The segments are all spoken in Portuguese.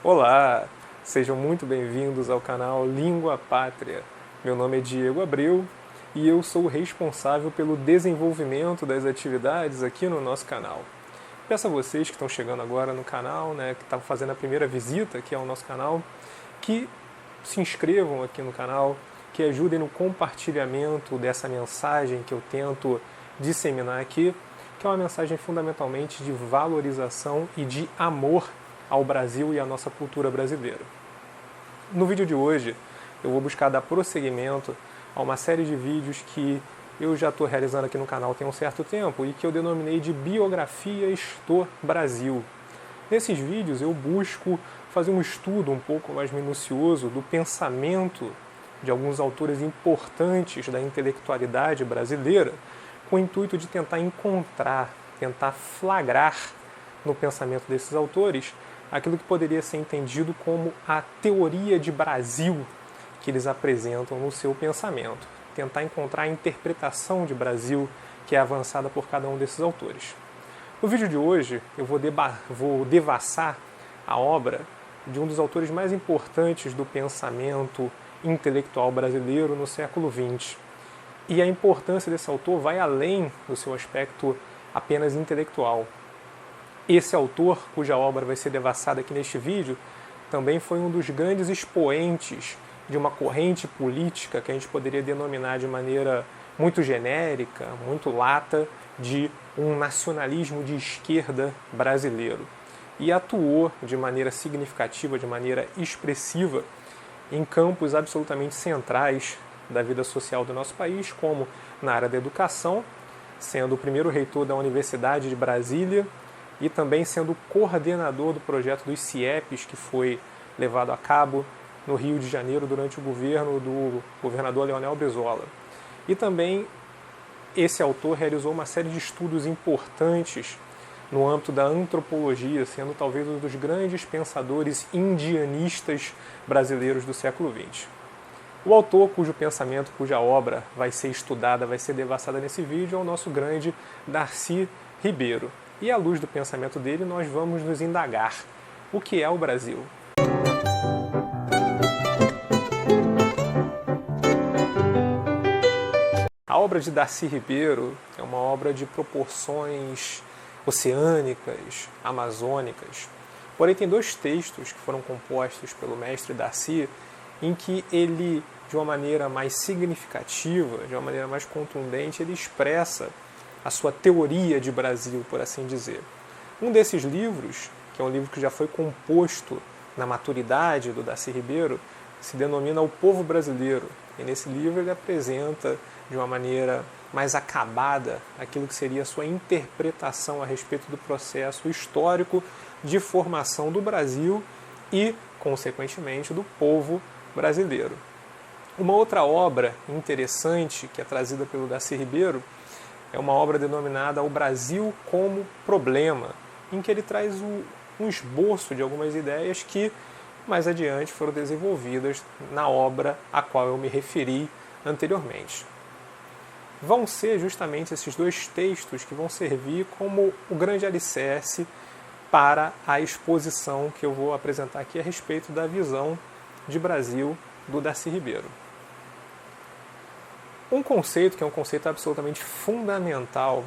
Olá, sejam muito bem-vindos ao canal Língua Pátria. Meu nome é Diego Abreu e eu sou o responsável pelo desenvolvimento das atividades aqui no nosso canal. Peço a vocês que estão chegando agora no canal, que estão fazendo a primeira visita aqui ao nosso canal, que se inscrevam aqui no canal, que ajudem no compartilhamento dessa mensagem que eu tento disseminar aqui, que é uma mensagem fundamentalmente de valorização e de amor ao Brasil e à nossa cultura brasileira. No vídeo de hoje, eu vou buscar dar prosseguimento a uma série de vídeos que eu já estou realizando aqui no canal tem um certo tempo e que eu denominei de Biografias do Brasil. Nesses vídeos eu busco fazer um estudo um pouco mais minucioso do pensamento de alguns autores importantes da intelectualidade brasileira, com o intuito de tentar encontrar, tentar flagrar no pensamento desses autores aquilo que poderia ser entendido como a teoria de Brasil que eles apresentam no seu pensamento. Tentar encontrar a interpretação de Brasil que é avançada por cada um desses autores. No vídeo de hoje, eu vou devassar a obra de um dos autores mais importantes do pensamento intelectual brasileiro no século XX. E a importância desse autor vai além do seu aspecto apenas intelectual. Esse autor, cuja obra vai ser devassada aqui neste vídeo, também foi um dos grandes expoentes de uma corrente política que a gente poderia denominar de maneira muito genérica, muito lata, de um nacionalismo de esquerda brasileiro. E atuou de maneira significativa, de maneira expressiva, em campos absolutamente centrais da vida social do nosso país, como na área da educação, sendo o primeiro reitor da Universidade de Brasília, e também sendo coordenador do projeto dos CIEPs, que foi levado a cabo no Rio de Janeiro durante o governo do governador Leonel Brizola. E também esse autor realizou uma série de estudos importantes no âmbito da antropologia, sendo talvez um dos grandes pensadores indianistas brasileiros do século XX. O autor cujo pensamento, cuja obra vai ser estudada, vai ser devassada nesse vídeo é o nosso grande Darcy Ribeiro. E à luz do pensamento dele, nós vamos nos indagar o que é o Brasil. A obra de Darcy Ribeiro é uma obra de proporções oceânicas, amazônicas. Porém, tem dois textos que foram compostos pelo mestre Darcy, em que ele, de uma maneira mais significativa, de uma maneira mais contundente, ele expressa a sua teoria de Brasil, por assim dizer. Um desses livros, que é um livro que já foi composto na maturidade do Darcy Ribeiro, se denomina O Povo Brasileiro. E nesse livro ele apresenta de uma maneira mais acabada aquilo que seria a sua interpretação a respeito do processo histórico de formação do Brasil e, consequentemente, do povo brasileiro. Uma outra obra interessante que é trazida pelo Darcy Ribeiro é uma obra denominada O Brasil como Problema, em que ele traz um esboço de algumas ideias que mais adiante foram desenvolvidas na obra a qual eu me referi anteriormente. Vão ser justamente esses dois textos que vão servir como o grande alicerce para a exposição que eu vou apresentar aqui a respeito da visão de Brasil do Darcy Ribeiro. Um conceito que é um conceito absolutamente fundamental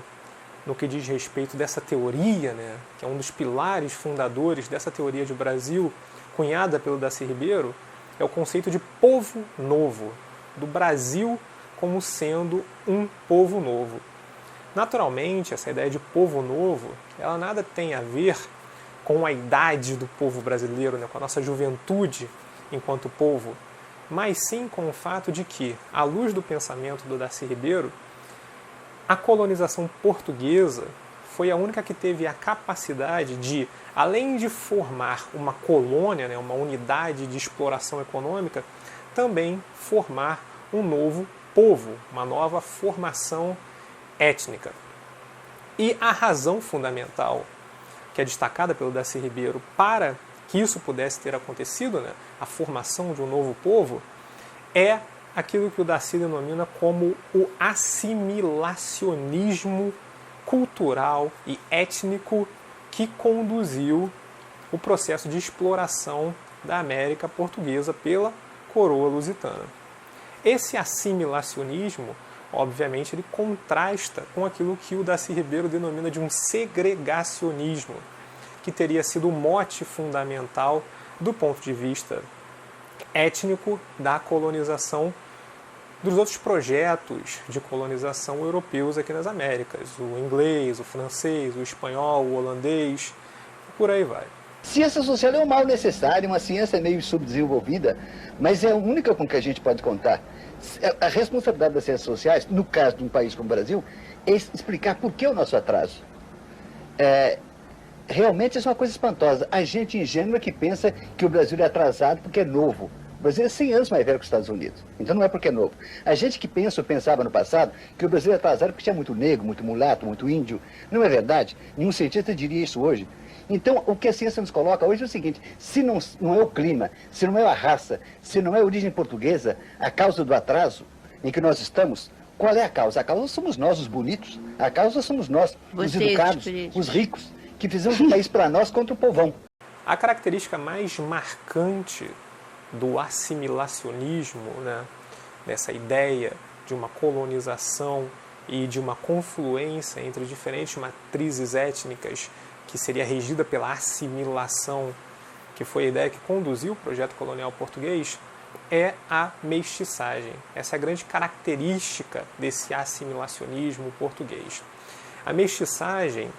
no que diz respeito dessa teoria, que é um dos pilares fundadores dessa teoria de Brasil, cunhada pelo Darcy Ribeiro, é o conceito de povo novo, do Brasil como sendo um povo novo. Naturalmente, essa ideia de povo novo, ela nada tem a ver com a idade do povo brasileiro, com a nossa juventude enquanto povo, mas sim com o fato de que, à luz do pensamento do Darcy Ribeiro, a colonização portuguesa foi a única que teve a capacidade de, além de formar uma colônia, uma unidade de exploração econômica, também formar um novo povo, uma nova formação étnica. E a razão fundamental, que é destacada pelo Darcy Ribeiro, para que isso pudesse ter acontecido, a formação de um novo povo, é aquilo que o Darcy denomina como o assimilacionismo cultural e étnico que conduziu o processo de exploração da América portuguesa pela coroa lusitana. Esse assimilacionismo, obviamente, ele contrasta com aquilo que o Darcy Ribeiro denomina de um segregacionismo, que teria sido o mote fundamental do ponto de vista étnico da colonização dos outros projetos de colonização europeus aqui nas Américas, o inglês, o francês, o espanhol, o holandês, e por aí vai. Ciência social é um mal necessário, uma ciência meio subdesenvolvida, mas é a única com que a gente pode contar. A responsabilidade das ciências sociais, no caso de um país como o Brasil, é explicar por que o nosso atraso. Realmente isso é uma coisa espantosa. A gente ingênua que pensa que o Brasil é atrasado porque é novo. O Brasil é 100 anos mais velho que os Estados Unidos. Então não é porque é novo. A gente que pensa ou pensava no passado que o Brasil é atrasado porque tinha muito negro, muito mulato, muito índio. Não é verdade. Nenhum cientista diria isso hoje. Então, o que a ciência nos coloca hoje é o seguinte: se não é o clima, se não é a raça, se não é a origem portuguesa, a causa do atraso em que nós estamos, qual é a causa? A causa somos nós, os bonitos. A causa somos nós, os educados, os ricos, que fizemos o país para nós contra o povão. A característica mais marcante do assimilacionismo, dessa ideia de uma colonização e de uma confluência entre diferentes matrizes étnicas que seria regida pela assimilação, que foi a ideia que conduziu o projeto colonial português, é a mestiçagem. Essa é a grande característica desse assimilacionismo português. A mestiçagem,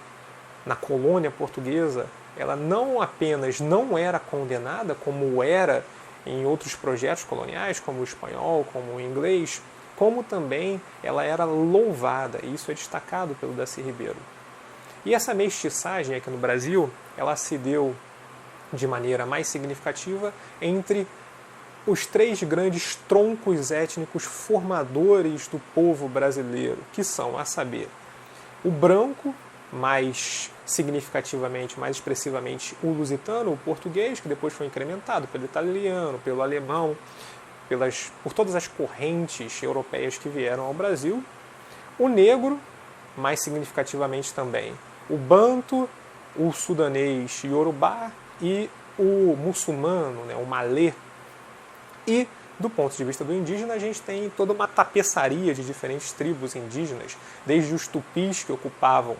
na colônia portuguesa, ela não apenas não era condenada, como era em outros projetos coloniais, como o espanhol, como o inglês, como também ela era louvada, e isso é destacado pelo Darcy Ribeiro. E essa mestiçagem aqui no Brasil, ela se deu de maneira mais significativa entre os três grandes troncos étnicos formadores do povo brasileiro, que são, a saber, o branco, mais significativamente, mais expressivamente, o lusitano, o português, que depois foi incrementado pelo italiano, pelo alemão, por todas as correntes europeias que vieram ao Brasil, o negro, mais significativamente também, o banto, o sudanês iorubá e o muçulmano, o malê. E, do ponto de vista do indígena, a gente tem toda uma tapeçaria de diferentes tribos indígenas, desde os tupis, que ocupavam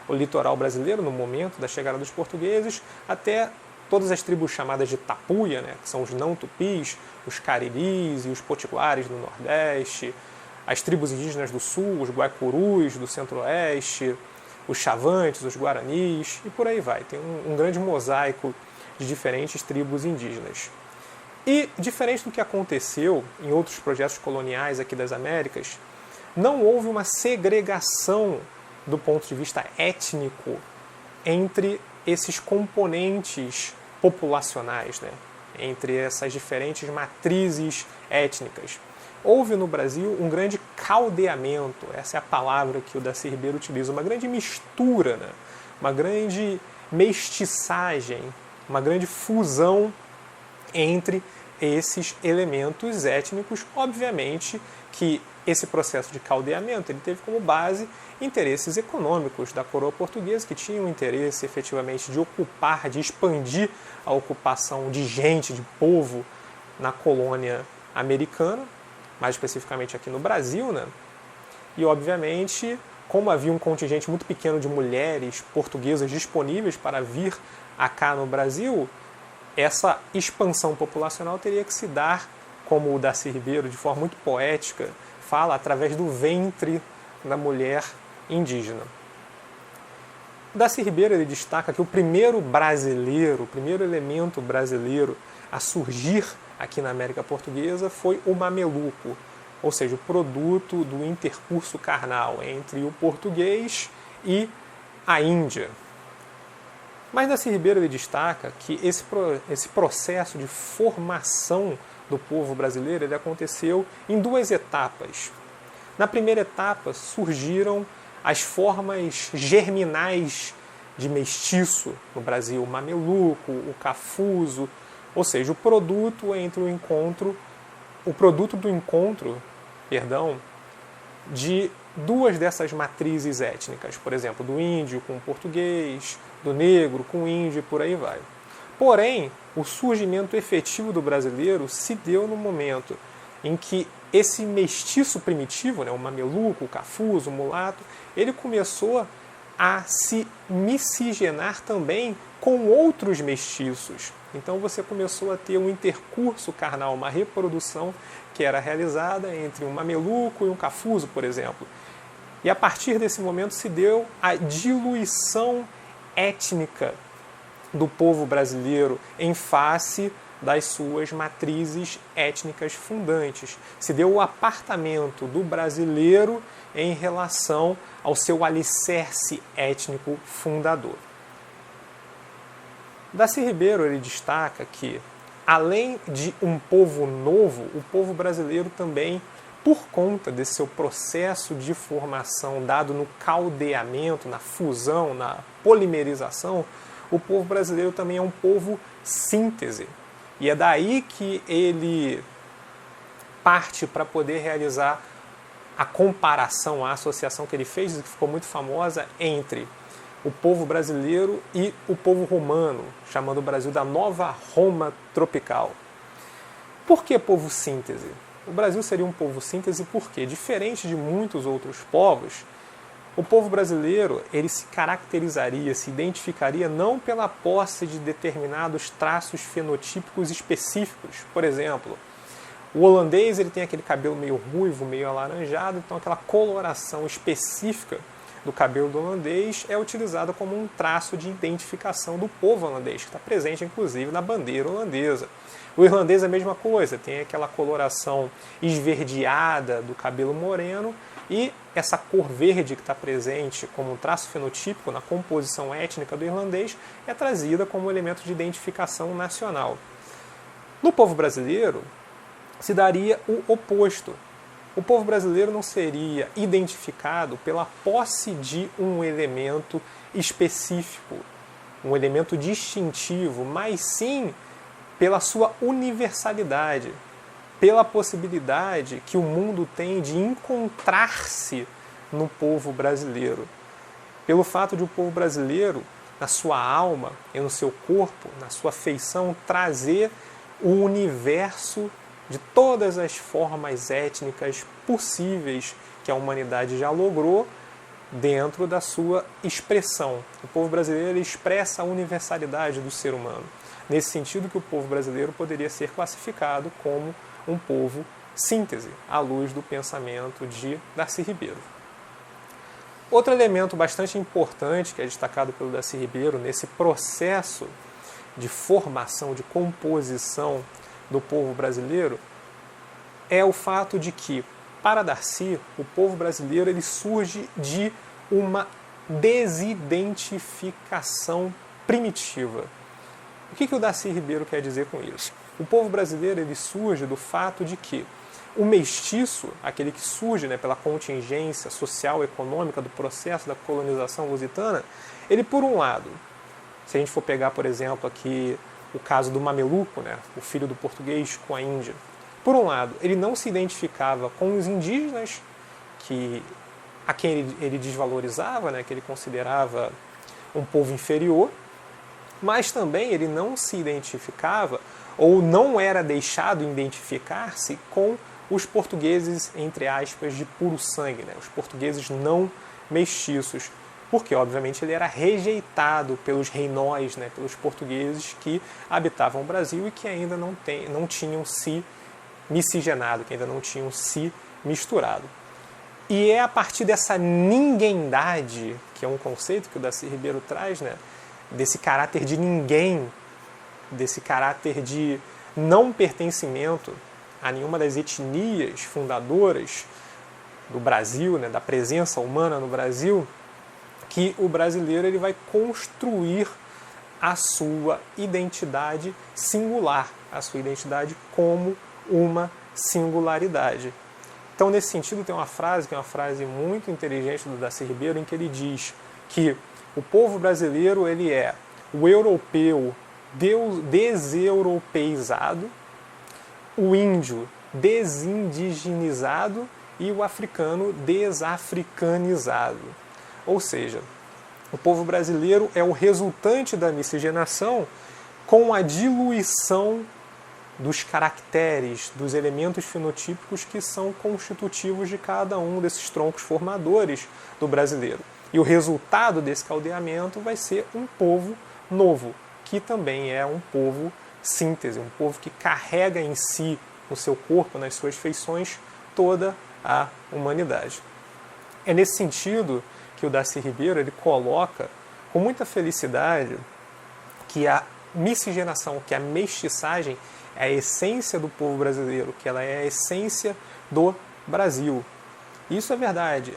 o litoral brasileiro no momento da chegada dos portugueses, até todas as tribos chamadas de tapuia, que são os não-tupis, os cariris e os potiguares do Nordeste, as tribos indígenas do Sul, os guaicurus do Centro-Oeste, os chavantes, os guaranis, e por aí vai. Tem um grande mosaico de diferentes tribos indígenas. E, diferente do que aconteceu em outros projetos coloniais aqui das Américas, não houve uma segregação do ponto de vista étnico entre esses componentes populacionais, entre essas diferentes matrizes étnicas. Houve no Brasil um grande caldeamento, essa é a palavra que o Darcy Ribeiro utiliza, uma grande mistura, uma grande mestiçagem, uma grande fusão entre esses elementos étnicos. Obviamente que esse processo de caldeamento ele teve como base interesses econômicos da coroa portuguesa, que tinham interesse efetivamente de ocupar, de expandir a ocupação de gente, de povo na colônia americana, mais especificamente aqui no Brasil, E, obviamente, como havia um contingente muito pequeno de mulheres portuguesas disponíveis para vir acá no Brasil, essa expansão populacional teria que se dar, como o Darcy Ribeiro, de forma muito poética, fala, através do ventre da mulher indígena. O Darcy Ribeiro ele destaca que o primeiro brasileiro, o primeiro elemento brasileiro a surgir aqui na América Portuguesa foi o mameluco, ou seja, o produto do intercurso carnal entre o português e a Índia. Mas Darcy Ribeiro ele destaca que esse processo de formação do povo brasileiro ele aconteceu em duas etapas. Na primeira etapa surgiram as formas germinais de mestiço no Brasil, o mameluco, o cafuso, ou seja, o produto do encontro de duas dessas matrizes étnicas, por exemplo, do índio com o português, do negro com o índio e por aí vai. Porém, o surgimento efetivo do brasileiro se deu no momento em que esse mestiço primitivo, né, o mameluco, o cafuzo, o mulato, ele começou a se miscigenar também com outros mestiços. Então você começou a ter um intercurso carnal, uma reprodução que era realizada entre um mameluco e um cafuzo, por exemplo. E a partir desse momento se deu a diluição étnica do povo brasileiro em face das suas matrizes étnicas fundantes. Se deu o apartamento do brasileiro em relação ao seu alicerce étnico fundador. Darcy Ribeiro ele destaca que, além de um povo novo, o povo brasileiro também, por conta desse seu processo de formação dado no caldeamento, na fusão, na polimerização, o povo brasileiro também é um povo síntese. E é daí que ele parte para poder realizar a comparação, a associação que ele fez, que ficou muito famosa, entre o povo brasileiro e o povo romano, chamando o Brasil da Nova Roma tropical. Por que povo síntese? O Brasil seria um povo síntese porque, diferente de muitos outros povos, o povo brasileiro ele se caracterizaria, se identificaria não pela posse de determinados traços fenotípicos específicos. Por exemplo, o holandês ele tem aquele cabelo meio ruivo, meio alaranjado, então aquela coloração específica do cabelo do holandês é utilizada como um traço de identificação do povo holandês, que está presente inclusive na bandeira holandesa. O irlandês é a mesma coisa, tem aquela coloração esverdeada do cabelo moreno e essa cor verde que está presente como um traço fenotípico na composição étnica do irlandês é trazida como elemento de identificação nacional. No povo brasileiro se daria o oposto. O povo brasileiro não seria identificado pela posse de um elemento específico, um elemento distintivo, mas sim pela sua universalidade, pela possibilidade que o mundo tem de encontrar-se no povo brasileiro. Pelo fato de o povo brasileiro, na sua alma e no seu corpo, na sua feição, trazer o universo de todas as formas étnicas possíveis que a humanidade já logrou dentro da sua expressão. O povo brasileiro expressa a universalidade do ser humano. Nesse sentido que o povo brasileiro poderia ser classificado como um povo síntese, à luz do pensamento de Darcy Ribeiro. Outro elemento bastante importante que é destacado pelo Darcy Ribeiro nesse processo de formação, de composição do povo brasileiro, é o fato de que, para Darcy, o povo brasileiro ele surge de uma desidentificação primitiva. O que o Darcy Ribeiro quer dizer com isso? O povo brasileiro ele surge do fato de que o mestiço, aquele que surge pela contingência social e econômica do processo da colonização lusitana, ele, por um lado, se a gente for pegar, por exemplo, aqui o caso do mameluco, o filho do português com a Índia, por um lado, ele não se identificava com os indígenas, a quem ele desvalorizava, que ele considerava um povo inferior, mas também ele não se identificava ou não era deixado identificar-se com os portugueses, entre aspas, de puro sangue, os portugueses não mestiços, porque obviamente ele era rejeitado pelos reinóis, pelos portugueses que habitavam o Brasil e que ainda não tinham se miscigenado, que ainda não tinham se misturado. E é a partir dessa ninguém-dade, que é um conceito que o Darcy Ribeiro traz, desse caráter de ninguém, desse caráter de não pertencimento a nenhuma das etnias fundadoras do Brasil, da presença humana no Brasil, que o brasileiro ele vai construir a sua identidade singular, a sua identidade como uma singularidade. Então, nesse sentido, tem uma frase que é uma frase muito inteligente do Darcy Ribeiro, em que ele diz que o povo brasileiro ele é o europeu deseuropeizado, o índio desindigenizado e o africano desafricanizado. Ou seja, o povo brasileiro é o resultante da miscigenação com a diluição dos caracteres, dos elementos fenotípicos que são constitutivos de cada um desses troncos formadores do brasileiro. E o resultado desse caldeamento vai ser um povo novo, que também é um povo síntese, um povo que carrega em si, no seu corpo, nas suas feições, toda a humanidade. É nesse sentido que o Darcy Ribeiro ele coloca com muita felicidade que a miscigenação, que a mestiçagem é a essência do povo brasileiro, que ela é a essência do Brasil. E isso é verdade.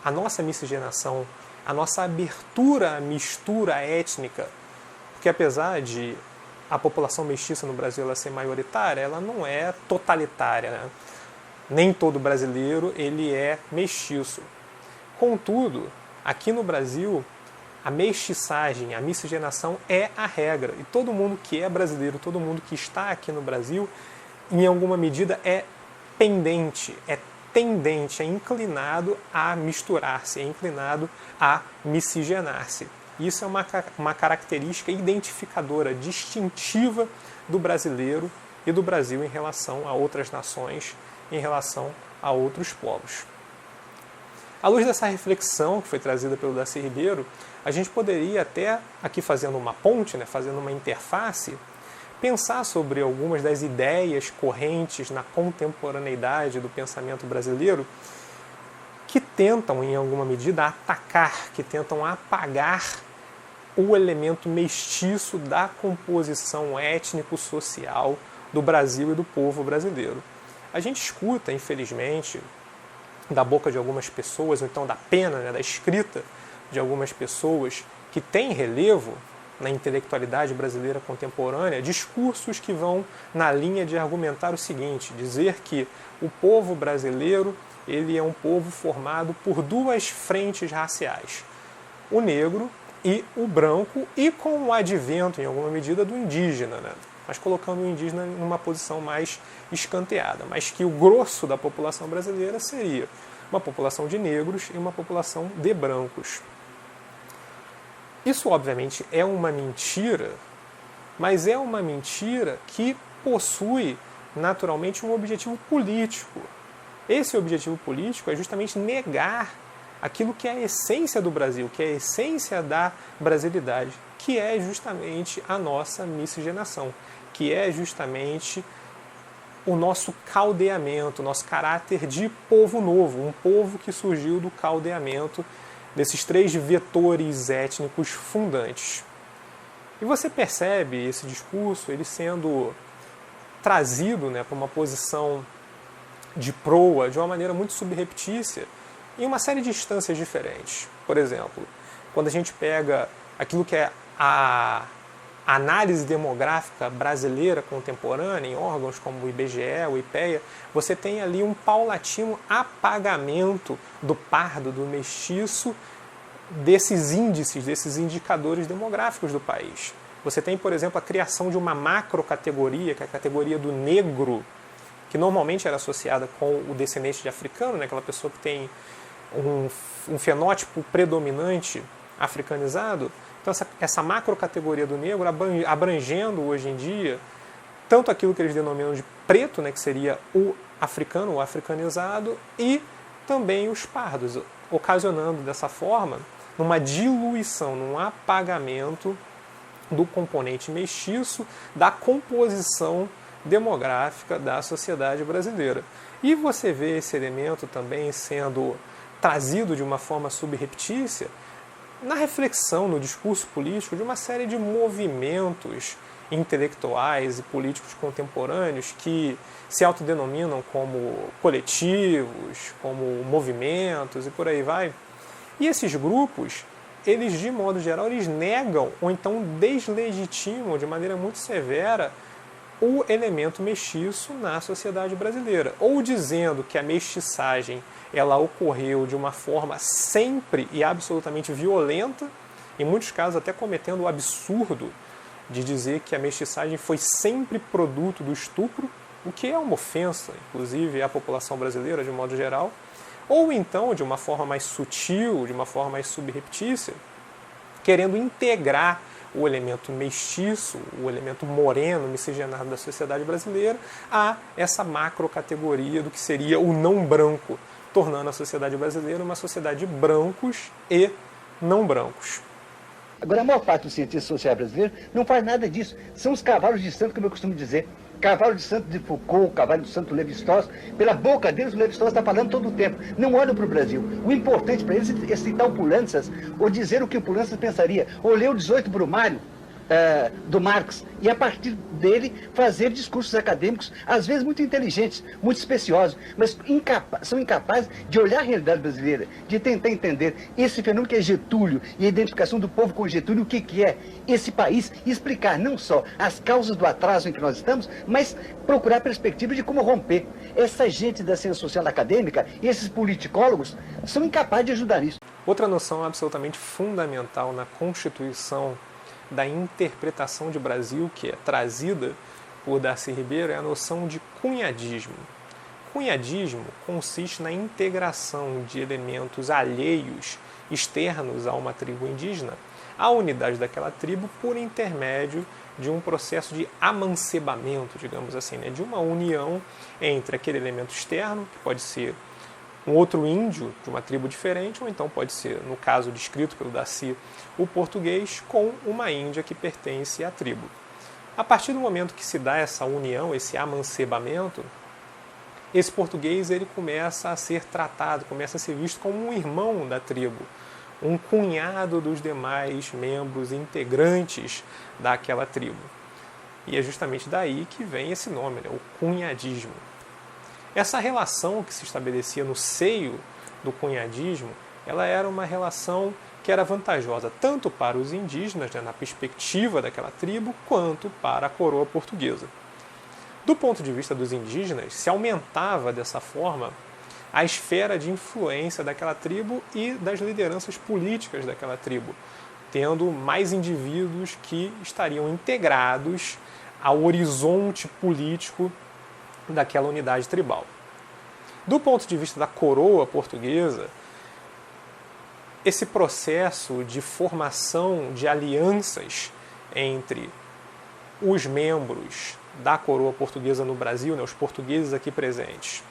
A nossa miscigenação, a nossa abertura à mistura étnica, porque apesar de a população mestiça no Brasil ela ser maioritária, ela não é totalitária, né? Nem todo brasileiro ele é mestiço. Contudo, aqui no Brasil, a mestiçagem, a miscigenação é a regra. E todo mundo que é brasileiro, todo mundo que está aqui no Brasil, em alguma medida é pendente, é tendente, é inclinado a misturar-se, é inclinado a miscigenar-se. Isso é uma característica identificadora, distintiva do brasileiro e do Brasil em relação a outras nações, em relação a outros povos. À luz dessa reflexão que foi trazida pelo Darcy Ribeiro, a gente poderia até, aqui fazendo uma ponte, né, fazendo uma interface, pensar sobre algumas das ideias correntes na contemporaneidade do pensamento brasileiro que tentam, em alguma medida, atacar, que tentam apagar o elemento mestiço da composição étnico-social do Brasil e do povo brasileiro. A gente escuta, infelizmente, da boca de algumas pessoas, ou então da pena, né, da escrita de algumas pessoas que têm relevo na intelectualidade brasileira contemporânea, discursos que vão na linha de argumentar o seguinte, dizer que o povo brasileiro ele é um povo formado por duas frentes raciais, o negro e o branco, e com o advento, em alguma medida, do indígena, né? Mas colocando o indígena em uma posição mais escanteada, mas que o grosso da população brasileira seria uma população de negros e uma população de brancos. Isso, obviamente, é uma mentira, mas é uma mentira que possui, naturalmente, um objetivo político. Esse objetivo político é justamente negar aquilo que é a essência do Brasil, que é a essência da brasilidade, que é justamente a nossa miscigenação, que é justamente o nosso caldeamento, o nosso caráter de povo novo, um povo que surgiu do caldeamento desses três vetores étnicos fundantes. E você percebe esse discurso ele sendo trazido, né, para uma posição de proa de uma maneira muito subreptícia em uma série de instâncias diferentes. Por exemplo, quando a gente pega aquilo que é a análise demográfica brasileira contemporânea em órgãos como o IBGE, o IPEA, você tem ali um paulatino apagamento do pardo, do mestiço, desses índices, desses indicadores demográficos do país. Você tem, por exemplo, a criação de uma macrocategoria, que é a categoria do negro, que normalmente era associada com o descendente de africano, né, aquela pessoa que tem um fenótipo predominante africanizado. Então essa macrocategoria do negro abrangendo hoje em dia tanto aquilo que eles denominam de preto, né, que seria o africano, o africanizado, e também os pardos, ocasionando dessa forma uma diluição, num apagamento do componente mestiço da composição demográfica da sociedade brasileira. E você vê esse elemento também sendo trazido de uma forma subreptícia na reflexão, no discurso político de uma série de movimentos intelectuais e políticos contemporâneos que se autodenominam como coletivos, como movimentos e por aí vai. E esses grupos, eles de modo geral, eles negam ou então deslegitimam de maneira muito severa o elemento mestiço na sociedade brasileira, ou dizendo que a mestiçagem ela ocorreu de uma forma sempre e absolutamente violenta, em muitos casos até cometendo o absurdo de dizer que a mestiçagem foi sempre produto do estupro, o que é uma ofensa, inclusive, à população brasileira de modo geral, ou então, de uma forma mais sutil, de uma forma mais subreptícia, querendo integrar o elemento mestiço, o elemento moreno, miscigenado da sociedade brasileira, a essa macrocategoria do que seria o não branco, tornando a sociedade brasileira uma sociedade de brancos e não brancos. Agora, a maior parte dos cientistas sociais brasileiros não faz nada disso. São os cavalos de santo, como eu costumo dizer. Cavalo de santo de Foucault, cavalo de santo Levi-Strauss. Pela boca deles, o Levi-Strauss está falando todo o tempo. Não olham para o Brasil. O importante para eles é citar o Poulantzas, ou dizer o que o Poulantzas pensaria, ou ler o 18 Brumário, do Marx, e a partir dele fazer discursos acadêmicos, às vezes muito inteligentes, muito especiosos, mas são incapazes de olhar a realidade brasileira, de tentar entender esse fenômeno que é Getúlio e a identificação do povo com Getúlio, o que é esse país, e explicar não só as causas do atraso em que nós estamos, mas procurar perspectivas de como romper. Essa gente da ciência social acadêmica, esses politicólogos, são incapazes de ajudar nisso. Outra noção absolutamente fundamental na Constituição da interpretação de Brasil, que é trazida por Darcy Ribeiro, é a noção de cunhadismo. Cunhadismo consiste na integração de elementos alheios, externos a uma tribo indígena, à unidade daquela tribo por intermédio de um processo de amancebamento, digamos assim, né? De uma união entre aquele elemento externo, que pode ser um outro índio de uma tribo diferente, ou então pode ser, no caso descrito pelo Darcy, o português com uma índia que pertence à tribo. A partir do momento que se dá essa união, esse amancebamento, esse português ele começa a ser tratado, começa a ser visto como um irmão da tribo, um cunhado dos demais membros integrantes daquela tribo. E é justamente daí que vem esse nome, né? O cunhadismo. Essa relação que se estabelecia no seio do cunhadismo, ela era uma relação que era vantajosa tanto para os indígenas, né, na perspectiva daquela tribo, quanto para a coroa portuguesa. Do ponto de vista dos indígenas, se aumentava dessa forma a esfera de influência daquela tribo e das lideranças políticas daquela tribo, tendo mais indivíduos que estariam integrados ao horizonte político daquela unidade tribal. Do ponto de vista da coroa portuguesa, esse processo de formação de alianças entre os membros da coroa portuguesa no Brasil, né, os portugueses aqui presentes,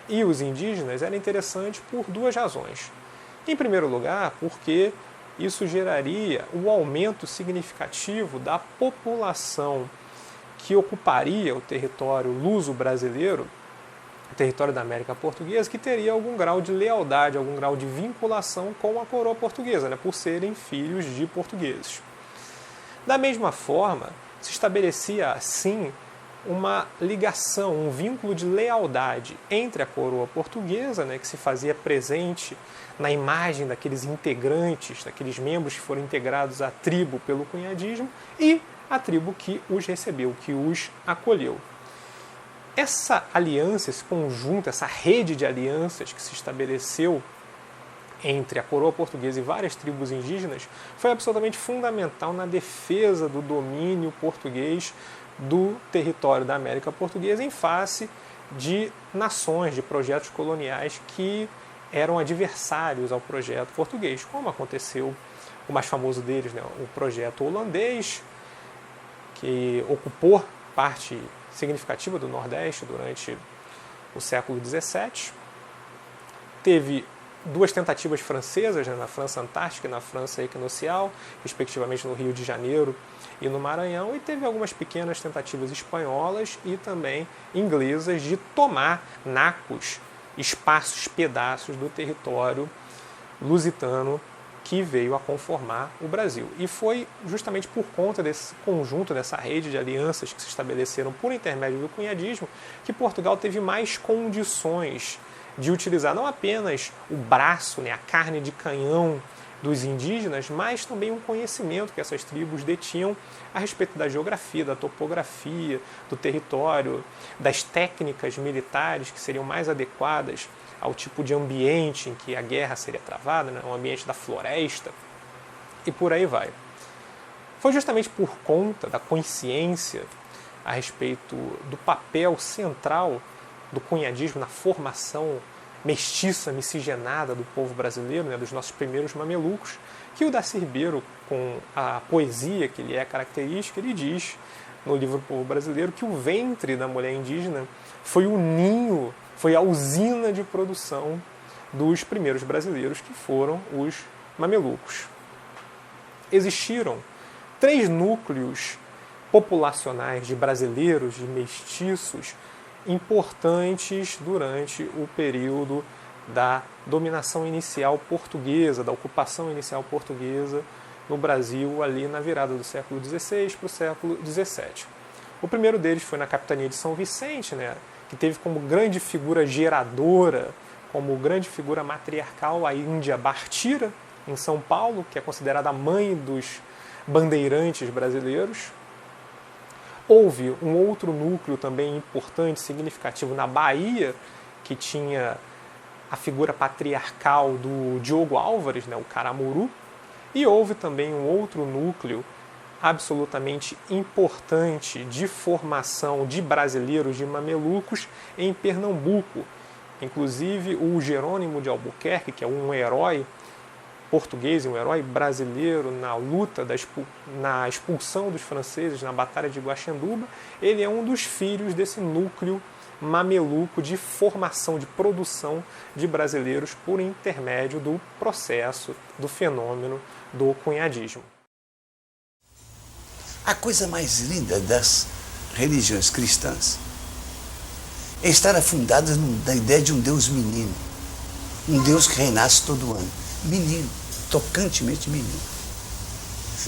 e os indígenas era interessante por duas razões. Em primeiro lugar, porque isso geraria o aumento significativo da população que ocuparia o território luso-brasileiro, o território da América Portuguesa, que teria algum grau de lealdade, algum grau de vinculação com a coroa portuguesa, né, por serem filhos de portugueses. Da mesma forma, se estabelecia assim uma ligação, um vínculo de lealdade entre a coroa portuguesa, né, que se fazia presente na imagem daqueles integrantes, daqueles membros que foram integrados à tribo pelo cunhadismo, e a tribo que os recebeu, que os acolheu. Essa aliança, esse conjunto, essa rede de alianças que se estabeleceu entre a coroa portuguesa e várias tribos indígenas foi absolutamente fundamental na defesa do domínio português do território da América Portuguesa em face de nações, de projetos coloniais que eram adversários ao projeto português, como aconteceu, o mais famoso deles, né, o projeto holandês, que ocupou parte significativa do Nordeste durante o século XVII. Teve duas tentativas francesas, né, na França Antártica e na França Equinocial, respectivamente no Rio de Janeiro e no Maranhão, e teve algumas pequenas tentativas espanholas e também inglesas de tomar nacos, espaços, pedaços do território lusitano que veio a conformar o Brasil. E foi justamente por conta desse conjunto, dessa rede de alianças que se estabeleceram por intermédio do cunhadismo, que Portugal teve mais condições de utilizar não apenas o braço, né, a carne de canhão dos indígenas, mas também um conhecimento que essas tribos detinham a respeito da geografia, da topografia, do território, das técnicas militares que seriam mais adequadas ao tipo de ambiente em que a guerra seria travada, né, um ambiente da floresta, e por aí vai. Foi justamente por conta da consciência a respeito do papel central do cunhadismo na formação mestiça, miscigenada do povo brasileiro, né, dos nossos primeiros mamelucos, que o Darcy Ribeiro, com a poesia que lhe é característica, ele diz no livro Povo Brasileiro que o ventre da mulher indígena foi o ninho, foi a usina de produção dos primeiros brasileiros, que foram os mamelucos. Existiram 3 núcleos populacionais de brasileiros, de mestiços, importantes durante o período da dominação inicial portuguesa, da ocupação inicial portuguesa no Brasil, ali na virada do século XVI para o século XVII. O primeiro deles foi na capitania de São Vicente, né, que teve como grande figura geradora, como grande figura matriarcal, a Índia Bartira, em São Paulo, que é considerada a mãe dos bandeirantes brasileiros. Houve um outro núcleo também importante, significativo, na Bahia, que tinha a figura patriarcal do Diogo Álvares, né, o Caramuru. E houve também um outro núcleo absolutamente importante de formação de brasileiros, de mamelucos, em Pernambuco. Inclusive o Jerônimo de Albuquerque, que é um herói português e um herói brasileiro na luta, na expulsão dos franceses na Batalha de Guaxenduba, ele é um dos filhos desse núcleo mameluco de formação, de produção de brasileiros por intermédio do processo, do fenômeno do cunhadismo. A coisa mais linda das religiões cristãs é estar afundada na ideia de um Deus menino, um Deus que renasce todo ano. Menino, tocantemente menino.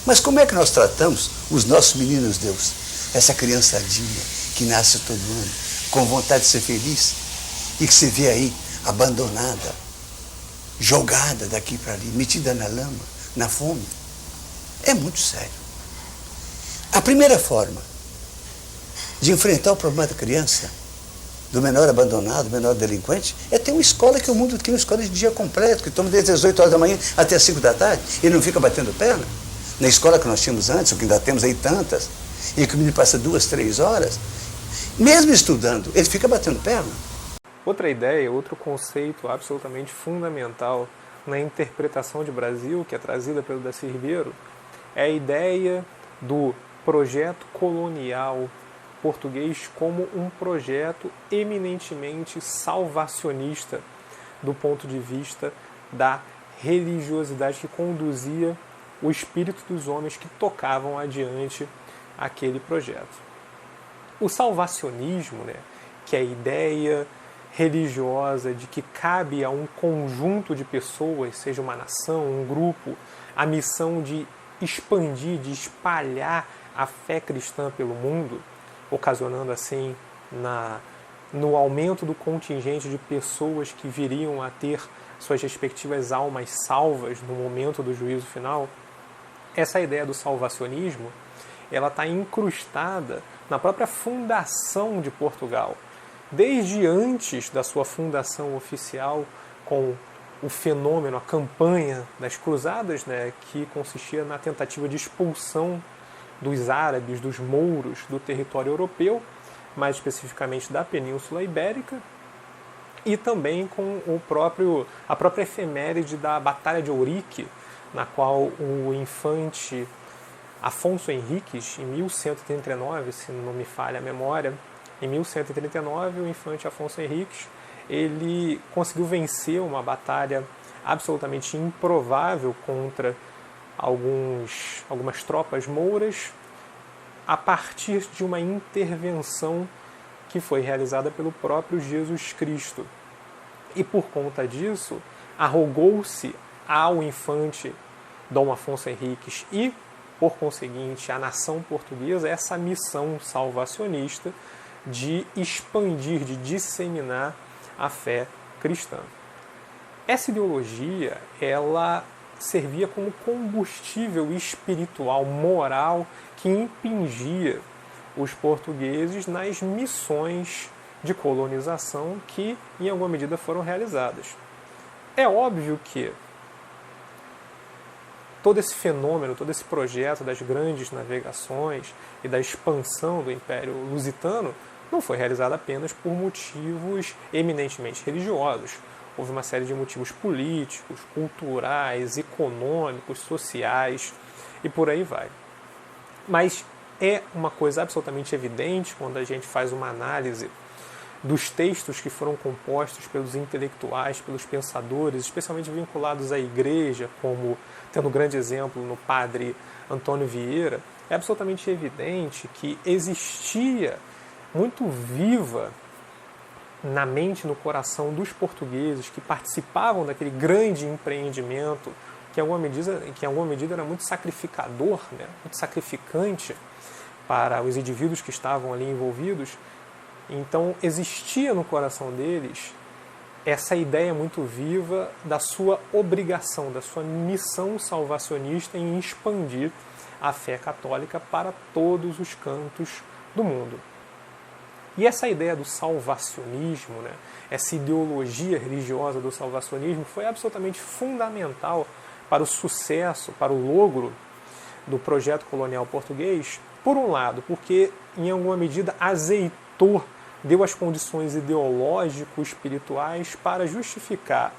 Mas como é que nós tratamos os nossos meninos Deus? Essa criançadinha que nasce todo ano, com vontade de ser feliz, e que se vê aí abandonada, jogada daqui para ali, metida na lama, na fome. É muito sério. A primeira forma de enfrentar o problema da criança, do menor abandonado, do menor delinquente, é ter uma escola, que o mundo tem uma escola de dia completo, que toma desde as 8 horas da manhã até as 5 da tarde, e não fica batendo perna. Na escola que nós tínhamos antes, ou que ainda temos aí tantas, e que o menino passa 2, 3 horas, mesmo estudando, ele fica batendo perna. Outra ideia, outro conceito absolutamente fundamental na interpretação de Brasil, que é trazida pelo Darcy Ribeiro, é a ideia do projeto colonial português como um projeto eminentemente salvacionista do ponto de vista da religiosidade que conduzia o espírito dos homens que tocavam adiante aquele projeto. O salvacionismo, né, que é a ideia religiosa de que cabe a um conjunto de pessoas, seja uma nação, um grupo, a missão de expandir, de espalhar a fé cristã pelo mundo, ocasionando assim no aumento do contingente de pessoas que viriam a ter suas respectivas almas salvas no momento do juízo final. Essa ideia do salvacionismo, ela está incrustada na própria fundação de Portugal. Desde antes da sua fundação oficial, com o fenômeno, a campanha das cruzadas, né, que consistia na tentativa de expulsão dos árabes, dos mouros, do território europeu, mais especificamente da Península Ibérica, e também com a própria efeméride da Batalha de Ourique, na qual o infante Afonso Henriques, em 1139, se não me falha a memória, em 1139, o infante Afonso Henriques, ele conseguiu vencer uma batalha absolutamente improvável contra algumas tropas mouras, a partir de uma intervenção que foi realizada pelo próprio Jesus Cristo. E por conta disso, arrogou-se ao infante Dom Afonso Henriques e, por conseguinte, à nação portuguesa essa missão salvacionista de expandir, de disseminar a fé cristã. Essa ideologia, ela servia como combustível espiritual, moral, que impingia os portugueses nas missões de colonização que, em alguma medida, foram realizadas. É óbvio que todo esse fenômeno, todo esse projeto das grandes navegações e da expansão do Império Lusitano não foi realizado apenas por motivos eminentemente religiosos. houve uma série de motivos políticos, culturais, econômicos, sociais e por aí vai. Mas é uma coisa absolutamente evidente quando a gente faz uma análise dos textos que foram compostos pelos intelectuais, pelos pensadores, especialmente vinculados à igreja, como tendo um grande exemplo no padre Antônio Vieira, é absolutamente evidente que existia muito viva na mente, no coração dos portugueses que participavam daquele grande empreendimento que em alguma medida era muito sacrificador, né? Muito sacrificante para os indivíduos que estavam ali envolvidos. Então existia no coração deles essa ideia muito viva da sua obrigação, da sua missão salvacionista em expandir a fé católica para todos os cantos do mundo. E essa ideia do salvacionismo, né, essa ideologia religiosa do salvacionismo foi absolutamente fundamental para o sucesso, para o logro do projeto colonial português, por um lado, porque em alguma medida azeitou, deu as condições ideológico-espirituais para justificar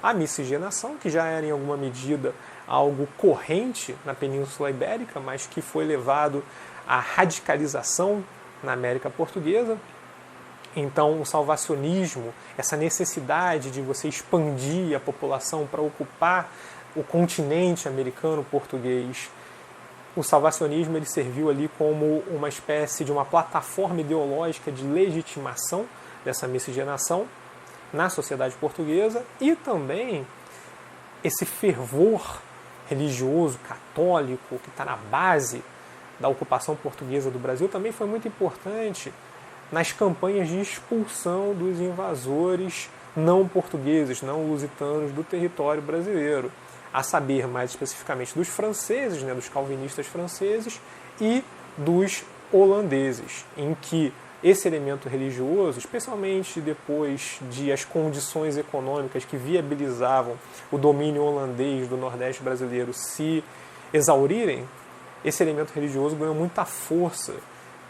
a miscigenação, que já era em alguma medida algo corrente na Península Ibérica, mas que foi levado à radicalização na América Portuguesa. Então, o salvacionismo, essa necessidade de você expandir a população para ocupar o continente americano português, o salvacionismo ele serviu ali como uma espécie de uma plataforma ideológica de legitimação dessa miscigenação na sociedade portuguesa, e também esse fervor religioso católico que está na base da ocupação portuguesa do Brasil também foi muito importante nas campanhas de expulsão dos invasores não portugueses, não lusitanos do território brasileiro, a saber mais especificamente dos franceses, né, dos calvinistas franceses e dos holandeses, em que esse elemento religioso, especialmente depois de as condições econômicas que viabilizavam o domínio holandês do Nordeste brasileiro se exaurirem, esse elemento religioso ganhou muita força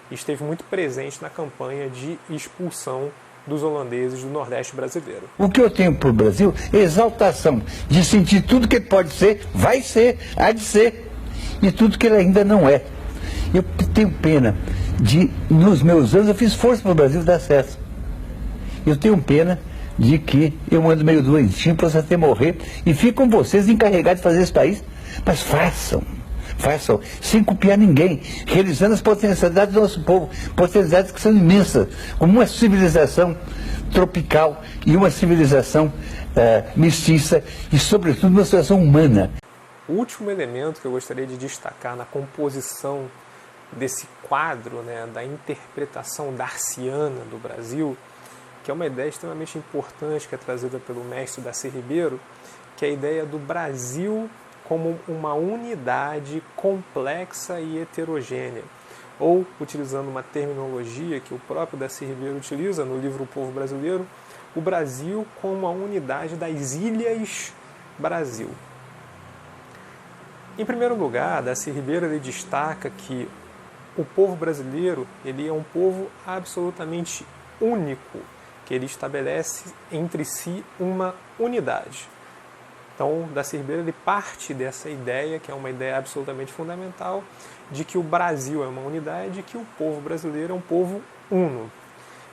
e esteve muito presente na campanha de expulsão dos holandeses do Nordeste brasileiro. O que eu tenho para o Brasil é exaltação de sentir tudo que ele pode ser, vai ser, há de ser, e tudo que ele ainda não é. Eu tenho pena de, nos meus anos, eu fiz força para o Brasil dar certo. Eu tenho pena de que eu ando meio doentinho, posso até morrer, e fico com vocês encarregados de fazer esse país, mas façam, sem copiar ninguém, realizando as potencialidades do nosso povo, potencialidades que são imensas, como uma civilização tropical e uma civilização mestiça e, sobretudo, uma civilização humana. O último elemento que eu gostaria de destacar na composição desse quadro, né, da interpretação darciana do Brasil, que é uma ideia extremamente importante que é trazida pelo mestre Darcy Ribeiro, que é a ideia do Brasil como uma unidade complexa e heterogênea. Ou, utilizando uma terminologia que o próprio Darcy Ribeiro utiliza no livro O Povo Brasileiro, o Brasil como a unidade das Ilhas Brasil. Em primeiro lugar, Darcy Ribeiro ele destaca que o povo brasileiro ele é um povo absolutamente único, que ele estabelece entre si uma unidade. Então, Darcy Ribeiro ele parte dessa ideia, que é uma ideia absolutamente fundamental, de que o Brasil é uma unidade e que o povo brasileiro é um povo uno.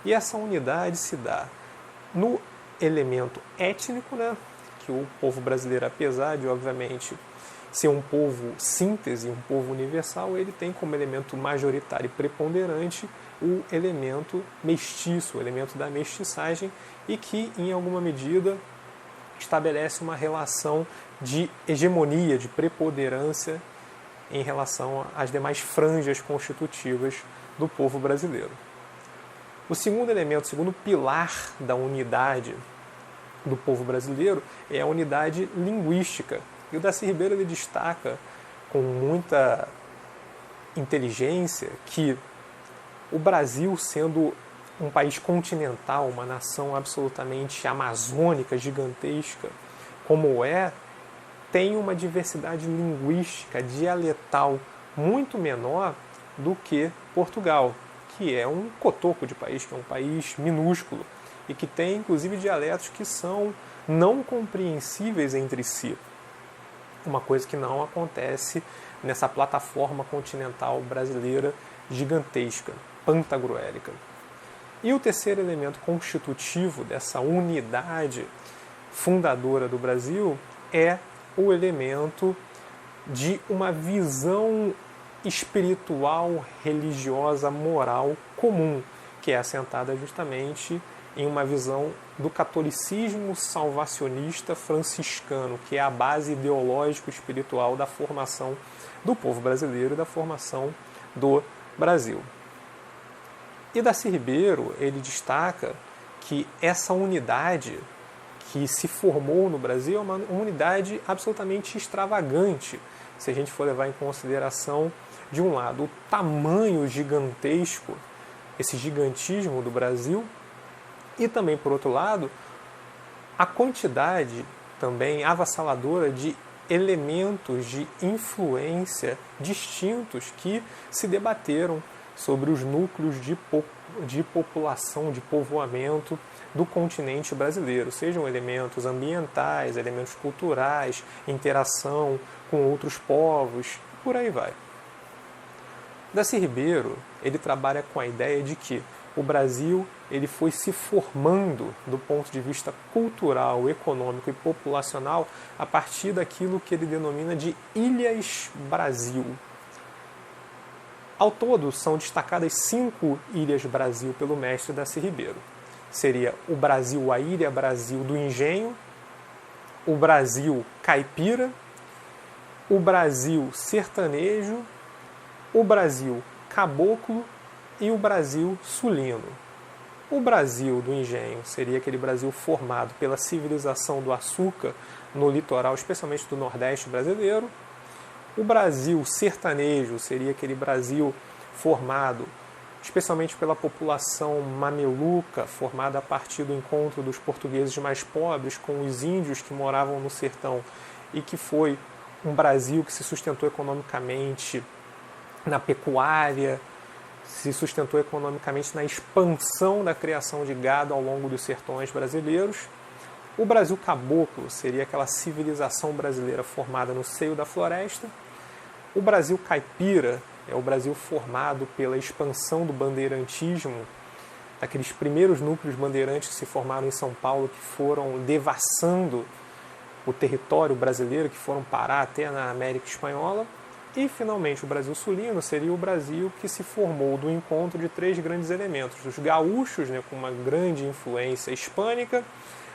E essa unidade se dá no elemento étnico, né, que o povo brasileiro, apesar de, obviamente, ser um povo síntese, um povo universal, ele tem como elemento majoritário e preponderante o elemento mestiço, o elemento da mestiçagem, e que, em alguma medida, estabelece uma relação de hegemonia, de preponderância em relação às demais franjas constitutivas do povo brasileiro. O segundo elemento, o segundo pilar da unidade do povo brasileiro é a unidade linguística. E o Darcy Ribeiro ele destaca com muita inteligência que o Brasil, sendo um país continental, uma nação absolutamente amazônica, gigantesca, como é, tem uma diversidade linguística, dialetal, muito menor do que Portugal, que é um cotoco de país, que é um país minúsculo e que tem inclusive dialetos que são não compreensíveis entre si. Uma coisa que não acontece nessa plataforma continental brasileira gigantesca, pantagruélica. E o terceiro elemento constitutivo dessa unidade fundadora do Brasil é o elemento de uma visão espiritual, religiosa, moral comum, que é assentada justamente em uma visão do catolicismo salvacionista franciscano, que é a base ideológico-espiritual da formação do povo brasileiro e da formação do Brasil. E Darcy Ribeiro, ele destaca que essa unidade que se formou no Brasil é uma unidade absolutamente extravagante, se a gente for levar em consideração, de um lado, o tamanho gigantesco, esse gigantismo do Brasil, e também, por outro lado, a quantidade também avassaladora de elementos de influência distintos que se debateram sobre os núcleos de população, de povoamento do continente brasileiro, sejam elementos ambientais, elementos culturais, interação com outros povos, por aí vai. Darcy Ribeiro, ele trabalha com a ideia de que o Brasil ele foi se formando do ponto de vista cultural, econômico e populacional a partir daquilo que ele denomina de Ilhas Brasil. Ao todo, são destacadas 5 Ilhas Brasil pelo mestre Darcy Ribeiro. Seria o Brasil, a Ilha Brasil do Engenho, o Brasil Caipira, o Brasil Sertanejo, o Brasil Caboclo e o Brasil Sulino. O Brasil do Engenho seria aquele Brasil formado pela civilização do açúcar no litoral, especialmente do Nordeste brasileiro. O Brasil Sertanejo seria aquele Brasil formado especialmente pela população mameluca, formada a partir do encontro dos portugueses mais pobres com os índios que moravam no sertão, e que foi um Brasil que se sustentou economicamente na pecuária, se sustentou economicamente na expansão da criação de gado ao longo dos sertões brasileiros. O Brasil caboclo seria aquela civilização brasileira formada no seio da floresta. O Brasil caipira é o Brasil formado pela expansão do bandeirantismo, daqueles primeiros núcleos bandeirantes que se formaram em São Paulo, que foram devassando o território brasileiro, que foram parar até na América Espanhola. E, finalmente, o Brasil sulino seria o Brasil que se formou do encontro de 3 grandes elementos: dos gaúchos, com uma grande influência hispânica,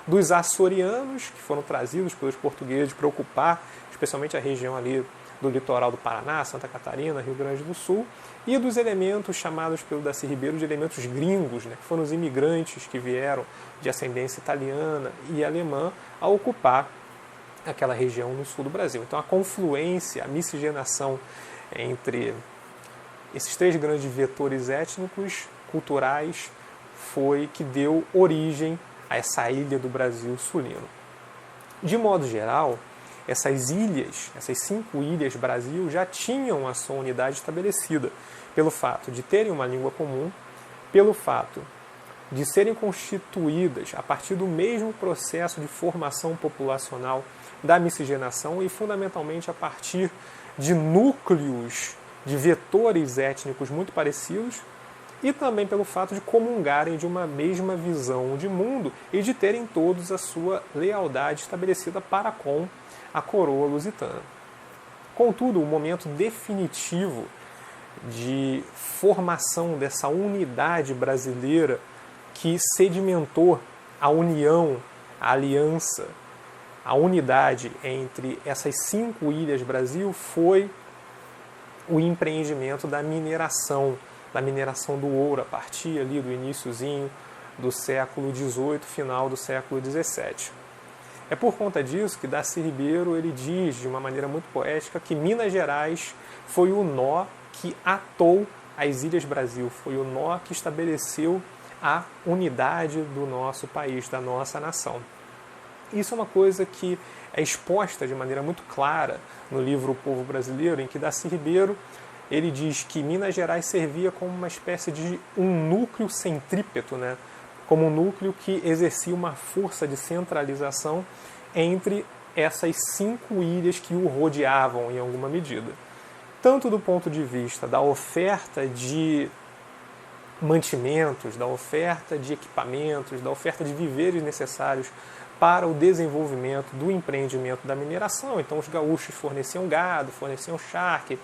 dos açorianos, que foram trazidos pelos portugueses para ocupar especialmente a região ali do litoral do Paraná, Santa Catarina, Rio Grande do Sul, e dos elementos chamados pelo Darcy Ribeiro de elementos gringos, que foram os imigrantes que vieram de ascendência italiana e alemã a ocupar aquela região no sul do Brasil. Então a confluência, a miscigenação entre esses 3 grandes vetores étnicos, culturais, foi que deu origem a essa ilha do Brasil sulino. De modo geral, essas ilhas, essas 5 ilhas Brasil, já tinham a sua unidade estabelecida pelo fato de terem uma língua comum, pelo fato de serem constituídas a partir do mesmo processo de formação populacional da miscigenação e, fundamentalmente, a partir de núcleos, de vetores étnicos muito parecidos, e também pelo fato de comungarem de uma mesma visão de mundo e de terem todos a sua lealdade estabelecida para com a coroa lusitana. Contudo, o momento definitivo de formação dessa unidade brasileira que sedimentou a união, a aliança, a unidade entre essas 5 ilhas Brasil foi o empreendimento da mineração do ouro a partir ali do iniciozinho do século XVIII, final do século XVII. É por conta disso que Darcy Ribeiro ele diz de uma maneira muito poética que Minas Gerais foi o nó que atou as Ilhas Brasil, foi o nó que estabeleceu a unidade do nosso país, da nossa nação. Isso é uma coisa que é exposta de maneira muito clara no livro O Povo Brasileiro, em que Darcy Ribeiro ele diz que Minas Gerais servia como uma espécie de um núcleo centrípeto, né? Como um núcleo que exercia uma força de centralização entre essas 5 ilhas que o rodeavam em alguma medida. Tanto do ponto de vista da oferta de mantimentos, da oferta de equipamentos, da oferta de víveres necessários para o desenvolvimento do empreendimento da mineração. Então os gaúchos forneciam gado, forneciam charque,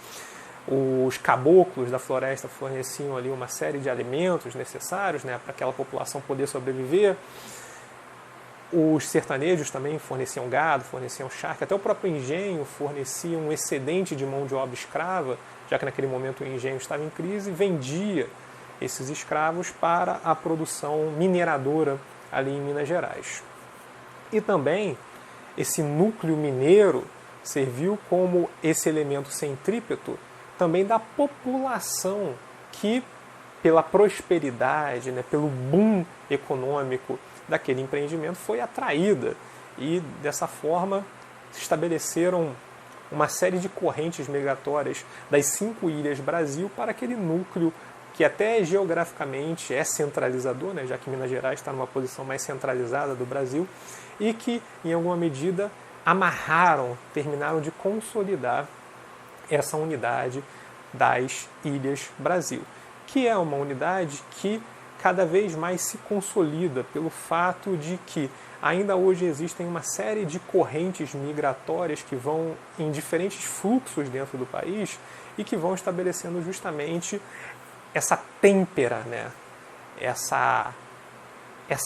os caboclos da floresta forneciam ali uma série de alimentos necessários, né, para aquela população poder sobreviver. Os sertanejos também forneciam gado, forneciam charque, até o próprio engenho fornecia um excedente de mão de obra escrava, já que naquele momento o engenho estava em crise, e vendia esses escravos para a produção mineradora ali em Minas Gerais. E também esse núcleo mineiro serviu como esse elemento centrípeto também da população que, pela prosperidade, né, pelo boom econômico daquele empreendimento, foi atraída. E dessa forma se estabeleceram uma série de correntes migratórias das 5 ilhas Brasil para aquele núcleo que até geograficamente é centralizador, né, já que Minas Gerais está numa posição mais centralizada do Brasil, e que, em alguma medida, terminaram de consolidar essa unidade das Ilhas Brasil, que é uma unidade que cada vez mais se consolida pelo fato de que ainda hoje existem uma série de correntes migratórias que vão em diferentes fluxos dentro do país e que vão estabelecendo justamente essa têmpera, né? essa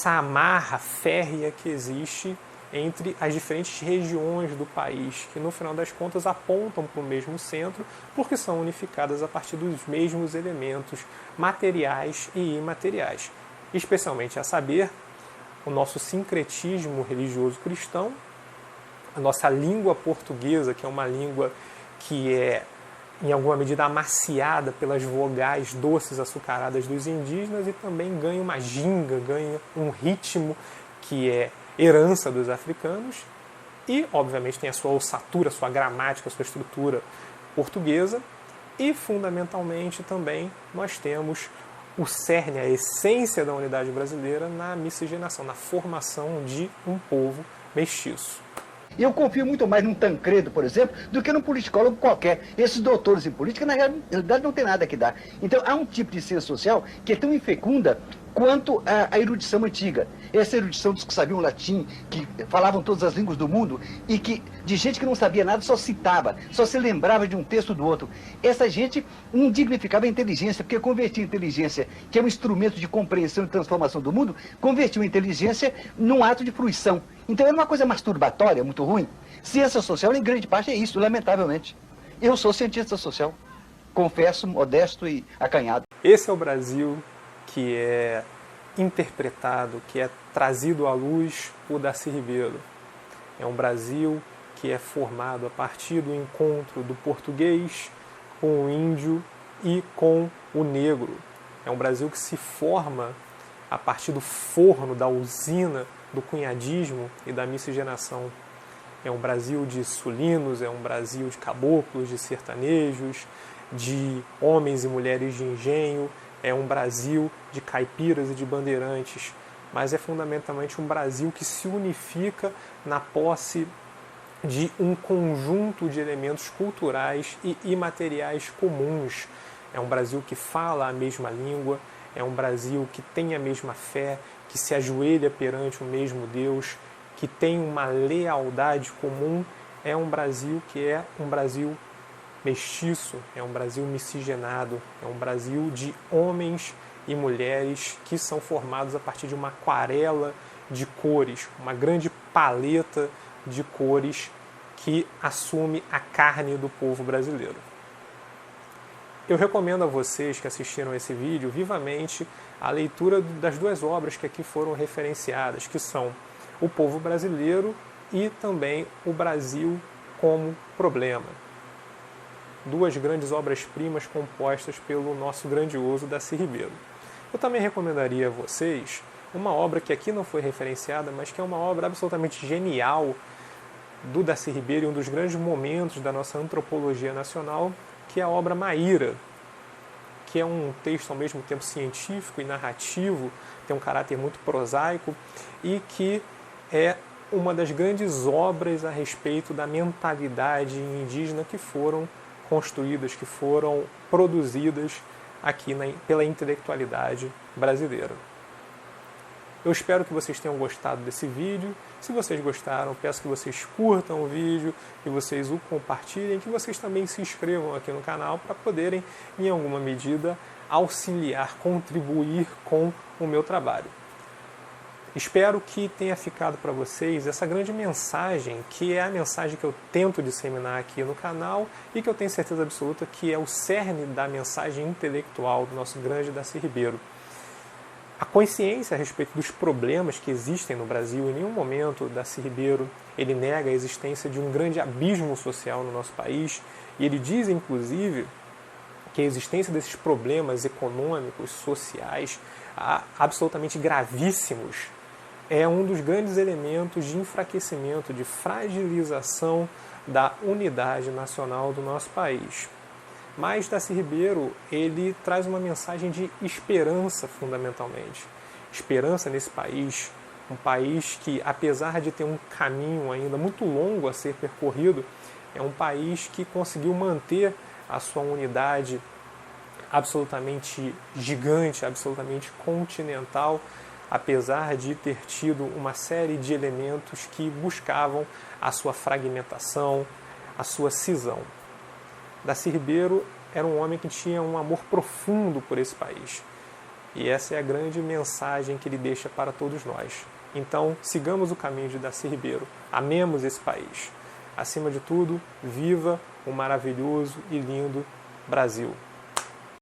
amarra férrea que existe entre as diferentes regiões do país, que no final das contas apontam para o mesmo centro, porque são unificadas a partir dos mesmos elementos materiais e imateriais. Especialmente a saber, o nosso sincretismo religioso cristão, a nossa língua portuguesa, que é uma língua que é, em alguma medida, amaciada pelas vogais doces açucaradas dos indígenas e também ganha uma ginga, ganha um ritmo que é herança dos africanos e, obviamente, tem a sua ossatura, a sua gramática, a sua estrutura portuguesa e, fundamentalmente, também nós temos o cerne, a essência da unidade brasileira na miscigenação, na formação de um povo mestiço. E eu confio muito mais num Tancredo, por exemplo, do que num politicólogo qualquer. Esses doutores em política, na realidade, não tem nada que dar. Então, há um tipo de ciência social que é tão infecunda quanto a erudição antiga. Essa erudição dos que sabiam latim, que falavam todas as línguas do mundo, e que, de gente que não sabia nada, só citava, só se lembrava de um texto do outro. Essa gente não dignificava a inteligência, porque convertia a inteligência, que é um instrumento de compreensão e transformação do mundo, convertiu a inteligência num ato de fruição. Então, era uma coisa masturbatória, muito ruim. Ciência social, em grande parte, é isso, lamentavelmente. Eu sou cientista social, confesso, modesto e acanhado. Esse é o Brasil que é interpretado, que é trazido à luz por Darcy Ribeiro. É um Brasil que é formado a partir do encontro do português com o índio e com o negro. É um Brasil que se forma a partir do forno, da usina, do cunhadismo e da miscigenação. É um Brasil de sulinos, é um Brasil de caboclos, de sertanejos, de homens e mulheres de engenho, é um Brasil de caipiras e de bandeirantes, mas é fundamentalmente um Brasil que se unifica na posse de um conjunto de elementos culturais e imateriais comuns. É um Brasil que fala a mesma língua, é um Brasil que tem a mesma fé, que se ajoelha perante o mesmo Deus, que tem uma lealdade comum. É um Brasil que é um Brasil mestiço, é um Brasil miscigenado, é um Brasil de homens e mulheres que são formados a partir de uma aquarela de cores, uma grande paleta de cores que assume a carne do povo brasileiro. Eu recomendo a vocês que assistiram esse vídeo vivamente a leitura das 2 obras que aqui foram referenciadas, que são O Povo Brasileiro e também O Brasil como Problema. 2 grandes obras-primas compostas pelo nosso grandioso Darcy Ribeiro. Eu também recomendaria a vocês uma obra que aqui não foi referenciada, mas que é uma obra absolutamente genial do Darcy Ribeiro e um dos grandes momentos da nossa antropologia nacional, que é a obra Maíra, que é um texto ao mesmo tempo científico e narrativo, tem um caráter muito prosaico e que é uma das grandes obras a respeito da mentalidade indígena que foram construídas, que foram produzidas aqui pela intelectualidade brasileira. Eu espero que vocês tenham gostado desse vídeo. Se vocês gostaram, peço que vocês curtam o vídeo, que vocês o compartilhem, que vocês também se inscrevam aqui no canal para poderem, em alguma medida, auxiliar, contribuir com o meu trabalho. Espero que tenha ficado para vocês essa grande mensagem, que é a mensagem que eu tento disseminar aqui no canal e que eu tenho certeza absoluta que é o cerne da mensagem intelectual do nosso grande Darcy Ribeiro. A consciência a respeito dos problemas que existem no Brasil, em nenhum momento Darcy Ribeiro ele nega a existência de um grande abismo social no nosso país, e ele diz, inclusive, que a existência desses problemas econômicos, sociais, absolutamente gravíssimos, é um dos grandes elementos de enfraquecimento, de fragilização da unidade nacional do nosso país. Mas Darcy Ribeiro, ele traz uma mensagem de esperança, fundamentalmente. Esperança nesse país, um país que, apesar de ter um caminho ainda muito longo a ser percorrido, é um país que conseguiu manter a sua unidade absolutamente gigante, absolutamente continental, apesar de ter tido uma série de elementos que buscavam a sua fragmentação, a sua cisão. Darcy Ribeiro era um homem que tinha um amor profundo por esse país. E essa é a grande mensagem que ele deixa para todos nós. Então, sigamos o caminho de Darcy Ribeiro. Amemos esse país. Acima de tudo, viva o maravilhoso e lindo Brasil.